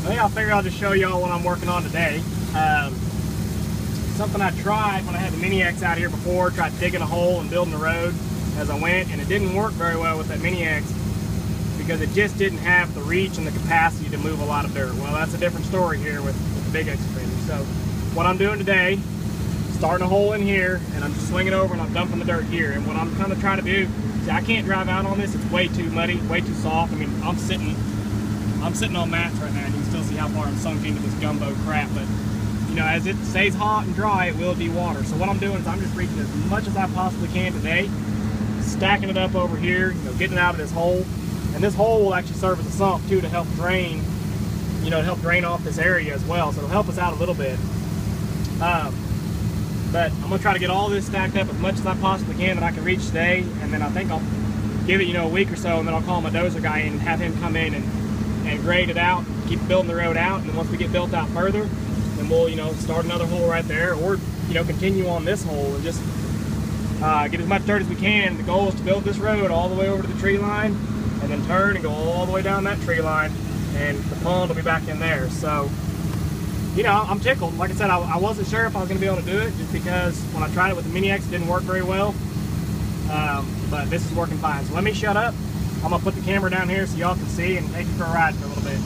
Well, yeah, I figured I'll just show y'all what I'm working on today. Something I tried when I had the Mini X out here before, tried digging a hole and building a road as I went, and it didn't work very well with that Mini X because it just didn't have the reach and the capacity to move a lot of dirt. Well, that's a different story here with the big excavator. So what I'm doing today, starting a hole in here, and I'm just swinging over and I'm dumping the dirt here. And what I'm kind of trying to do, see, I can't drive out on this. It's way too muddy, way too soft. I mean, I'm sitting on mats right now, and you can still see how far I'm sunk into this gumbo crap. But you know, as it stays hot and dry, it will de-water. So what I'm doing is I'm just reaching as much as I possibly can today, stacking it up over here, you know, getting it out of this hole. And this hole will actually serve as a sump too to help drain, you know, to help drain off this area as well. So it'll help us out a little bit. But I'm gonna try to get all this stacked up as much as I possibly can that I can reach today. And then I think I'll give it, you know, a week or so, and then I'll call my dozer guy in and have him come in and grade it out, keep building the road out. And then once we get built out further, then we'll, you know, start another hole right there, or, you know, continue on this hole and just get as much dirt as we can. The goal is to build this road all the way over to the tree line, and then turn and go all the way down that tree line, and the pond will be back in there. So, you know, I'm tickled. Like I said, I wasn't sure if I was going to be able to do it, just because when I tried it with the Mini X, it didn't work very well. But this is working fine. So let me shut up. I'm going to put the camera down here so y'all can see and take you for a ride for a little bit.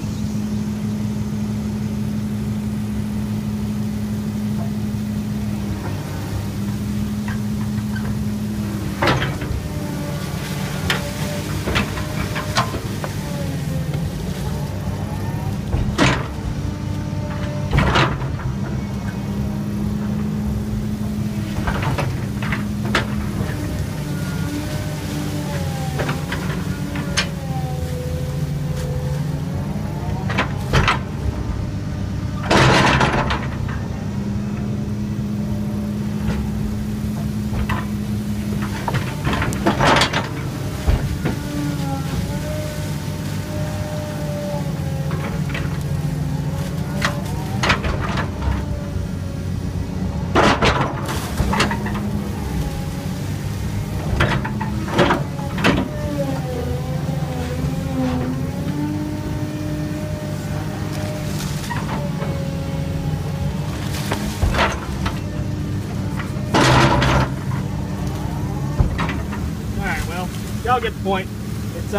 Y'all get the point. It's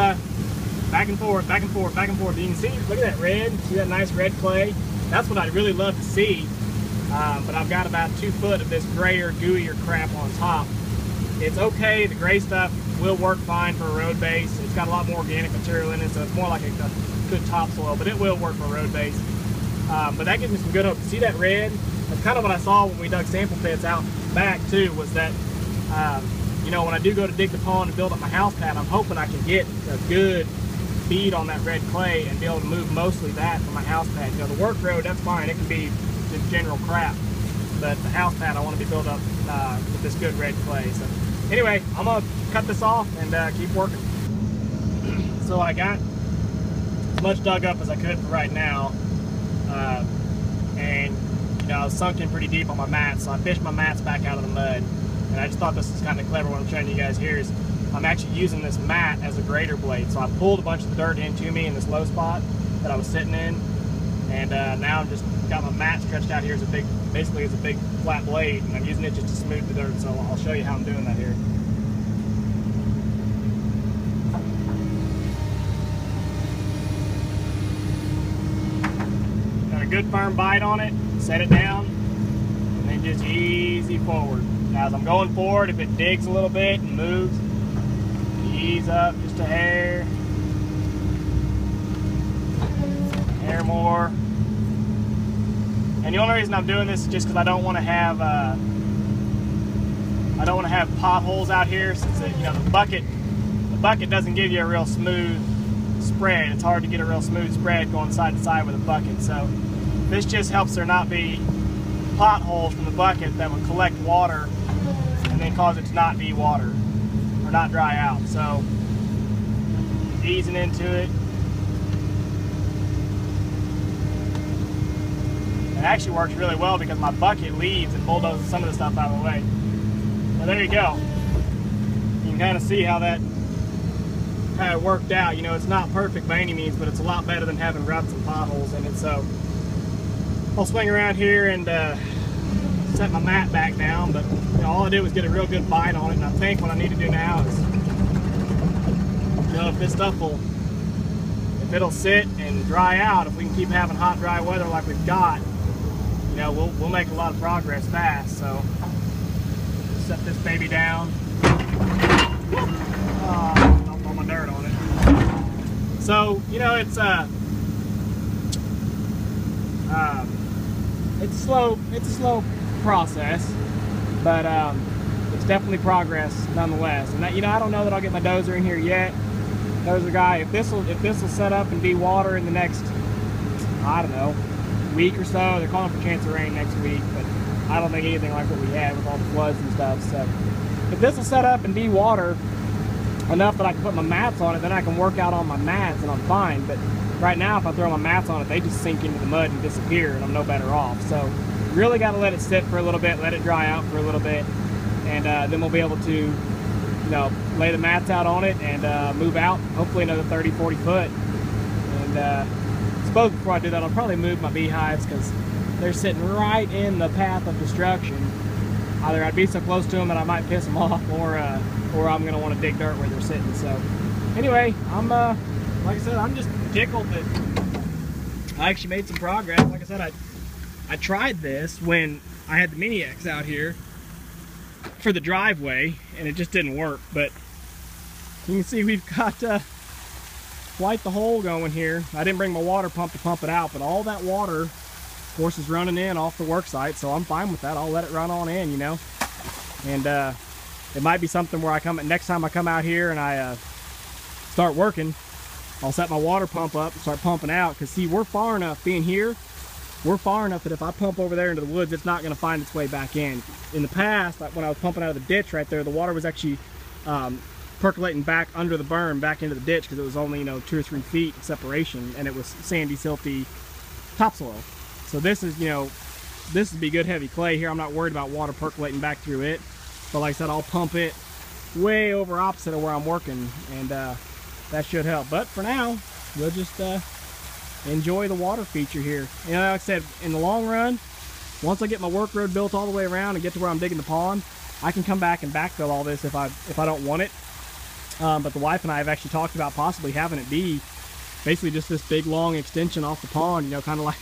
back and forth, back and forth, back and forth. You can see, look at that red, see that nice red clay? That's what I'd really love to see, but I've got about 2 foot of this grayer, gooier crap on top. It's okay, the gray stuff will work fine for a road base. It's got a lot more organic material in it, so it's more like a good topsoil, but it will work for a road base. But that gives me some good hope. See that red? That's kind of what I saw when we dug sample pits out back too, was that you know, when I do go to dig the pond and build up my house pad, I'm hoping I can get a good bead on that red clay and be able to move mostly that for my house pad. You know, the work road, that's fine. It can be just general crap. But the house pad, I want to be built up with this good red clay. So anyway, I'm going to cut this off and keep working. So I got as much dug up as I could for right now. And, you know, I was sunk in pretty deep on my mats, so I fished my mats back out of the mud. And I just thought this was kind of clever. What I'm showing you guys here is I'm actually using this mat as a grader blade. So I pulled a bunch of the dirt into me in this low spot that I was sitting in, and now I'm just got my mat stretched out here as a big, basically as a big flat blade, and I'm using it just to smooth the dirt. So I'll show you how I'm doing that here. Got a good firm bite on it. Set it down, and then just easy forward. Now as I'm going forward, if it digs a little bit and moves, ease up just a hair more. And the only reason I'm doing this is just because I don't want to have potholes out here, since you know, the bucket doesn't give you a real smooth spread. It's hard to get a real smooth spread going side to side with a bucket. So this just helps there not be potholes from the bucket that would collect water and then cause it to not be water or not dry out. So easing into it. It actually works really well because my bucket leads and bulldozes some of the stuff out of the way. Well, there you go. You can kind of see how that how it worked out. You know, it's not perfect by any means, but it's a lot better than having ruts and potholes in it. So I'll swing around here and set my mat back down, but you know, all I did was get a real good bite on it, and I think what I need to do now is, you know, if this stuff will, if it'll sit and dry out, if we can keep having hot, dry weather like we've got, you know, we'll make a lot of progress fast. So set this baby down. I'll throw my dirt on it. So, you know, it's a slow process, but it's definitely progress nonetheless. And that, you know, I don't know that I'll get my dozer in here yet. Dozer guy, if this will set up and de-water in the next, I don't know, week or so. They're calling for chance of rain next week, but I don't think anything like what we had with all the floods and stuff. So if this will set up and de-water enough that I can put my mats on it, then I can work out on my mats and I'm fine. But right now, if I throw my mats on it, they just sink into the mud and disappear, and I'm no better off. So really got to let it sit for a little bit, let it dry out for a little bit, and then we'll be able to, you know, lay the mats out on it and move out, hopefully another 30-40 foot. And I suppose before I do that, I'll probably move my beehives because they're sitting right in the path of destruction. Either I'd be so close to them that I might piss them off, or I'm going to want to dig dirt where they're sitting. So anyway, I'm like I said, I'm just tickled that I actually made some progress. Like I said, I tried this when I had the Mini X out here for the driveway, and it just didn't work. But you can see we've got quite the hole going here. I didn't bring my water pump to pump it out, but all that water, of course, is running in off the work site, so I'm fine with that. I'll let it run on in, you know. And it might be something where next time I come out here and I start working, I'll set my water pump up and start pumping out, because see, we're far enough, being here, we're far enough that if I pump over there into the woods, it's not going to find its way back in. In the past, like when I was pumping out of the ditch right there, the water was actually percolating back under the berm, back into the ditch, because it was only, you know, 2 or 3 feet separation, and it was sandy, silty topsoil. So this is, you know, this would be good heavy clay here. I'm not worried about water percolating back through it. But like I said, I'll pump it way over opposite of where I'm working, and that should help. But for now, we'll just enjoy the water feature here. You know, like I said, in the long run, once I get my work road built all the way around and get to where I'm digging the pond, I can come back and backfill all this if I don't want it. But the wife and I have actually talked about possibly having it be basically just this big long extension off the pond, you know, kind of like,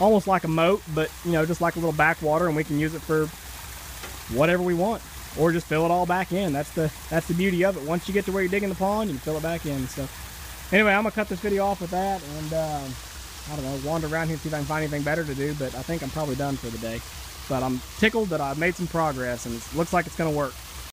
almost like a moat, but you know, just like a little backwater, and we can use it for whatever we want, or just fill it all back in. That's the beauty of it. Once you get to where you're digging the pond, you can fill it back in. So anyway, I'm gonna cut this video off with that, and I don't know, wander around here and see if I can find anything better to do, but I think I'm probably done for the day. But I'm tickled that I've made some progress, and it looks like it's gonna work.